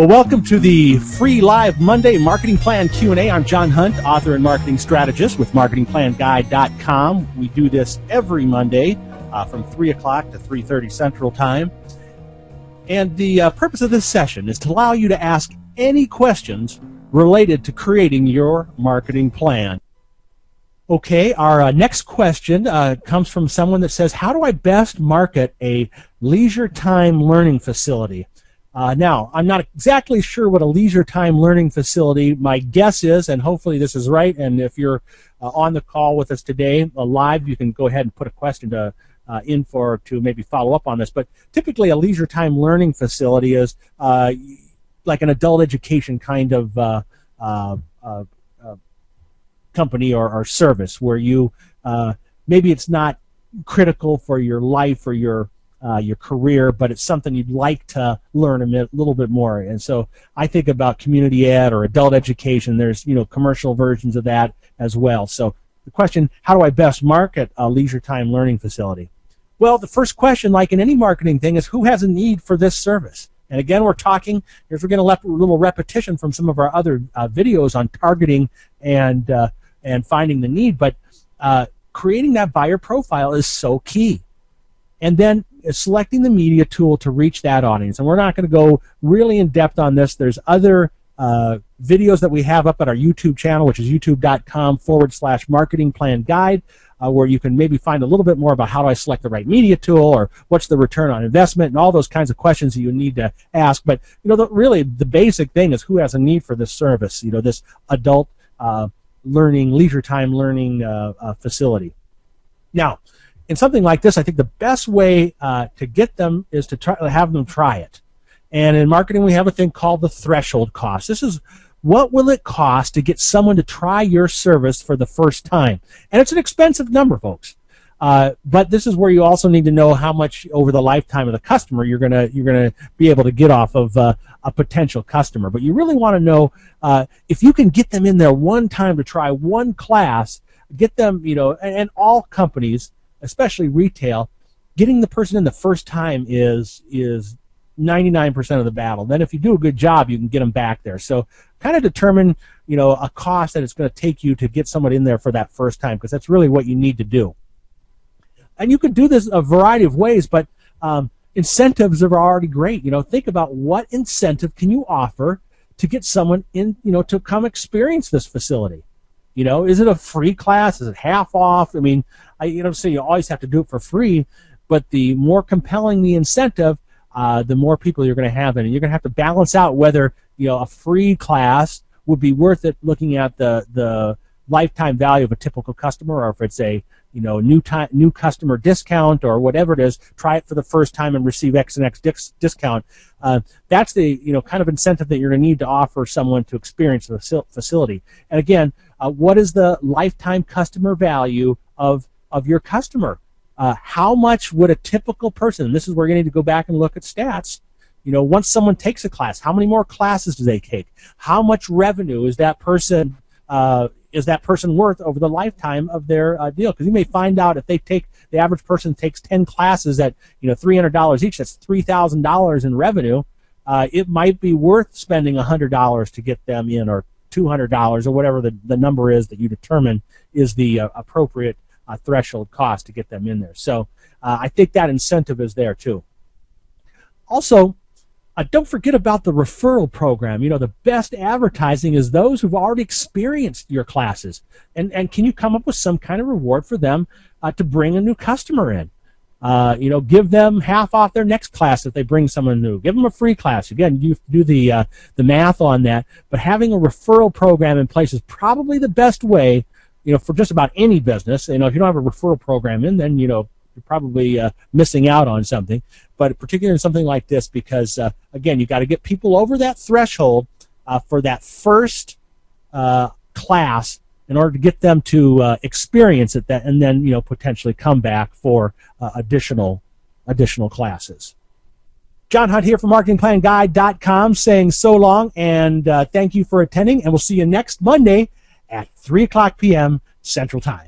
Well, welcome to the free live Monday Marketing Plan Q&A. I'm John Hunt, author and marketing strategist with marketingplanguide.com. We do this every Monday from 3 o'clock to 3:30 Central Time. And the purpose of this session is to allow you to ask any questions related to creating your marketing plan. Okay, our next question comes from someone that says, how do I best market a leisure time learning facility? Now, I'm not exactly sure what a leisure time learning facility, my guess is, and hopefully this is right, and if you're on the call with us today live, you can go ahead and put a question in to maybe follow up on this. But typically a leisure time learning facility is like an adult education kind of company or service where you maybe it's not critical for your life or your career, but it's something you'd like to learn a little bit more. And so I think about community ed or adult education. There's commercial versions of that as well. So the question, how do I best market a leisure time learning facility? Well, the first question, like in any marketing thing, is who has a need for this service? And again, we're talking, if we're going to let a little repetition from some of our other videos on targeting and finding the need, but creating that buyer profile is so key. And then selecting the media tool to reach that audience. And we're not going to go really in depth on this. There's other videos that we have up at our YouTube channel, which is youtube.com/marketing plan guide, where you can maybe find a little bit more about how do I select the right media tool, or what's the return on investment, and all those kinds of questions that you need to ask. But really the basic thing is who has a need for this service, this adult learning, leisure time learning facility. Now, in something like this, I think the best way to get them is to have them try it. And in marketing, we have a thing called the threshold cost. This is what will it cost to get someone to try your service for the first time. And it's an expensive number, folks. But this is where you also need to know how much over the lifetime of the customer you're gonna be able to get off of a potential customer. But you really want to know if you can get them in there one time to try one class, get them, and all companies, especially retail, getting the person in the first time is 99% of the battle. Then if you do a good job, you can get them back there. So kind of determine, a cost that it's going to take you to get someone in there for that first time, because that's really what you need to do. And you could do this a variety of ways, but incentives are already great. Think about what incentive can you offer to get someone in, to come experience this facility. Is it a free class? Is it half off? I mean, so you always have to do it for free, but the more compelling the incentive, the more people you're going to have in it. You're going to have to balance out whether, a free class would be worth it looking at the lifetime value of a typical customer, or if it's a, new customer discount or whatever it is, try it for the first time and receive X and X discount. That's the, kind of incentive that you're going to need to offer someone to experience the facility. And again, what is the lifetime customer value of your customer? How much would a typical person, and this is where you need to go back and look at stats, once someone takes a class, how many more classes do they take? How much revenue is that person worth over the lifetime of their deal? Because you may find out if the average person takes 10 classes at $300 each, that's $3,000 in revenue. It might be worth spending $100 to get them in, or $200, or whatever the number is that you determine is the appropriate threshold cost to get them in there. So I think that incentive is there too. Also, don't forget about the referral program. The best advertising is those who've already experienced your classes. And can you come up with some kind of reward for them to bring a new customer in? Give them half off their next class if they bring someone new. Give them a free class. Again, you do the math on that. But having a referral program in place is probably the best way, for just about any business. If you don't have a referral program in, then you're probably missing out on something. But particularly in something like this, because again, you got to get people over that threshold for that first class in order to get them to experience it, and then potentially come back for additional classes. John Hunt here from marketingplanguide.com saying so long, and thank you for attending, and we'll see you next Monday at 3 o'clock p.m. Central Time.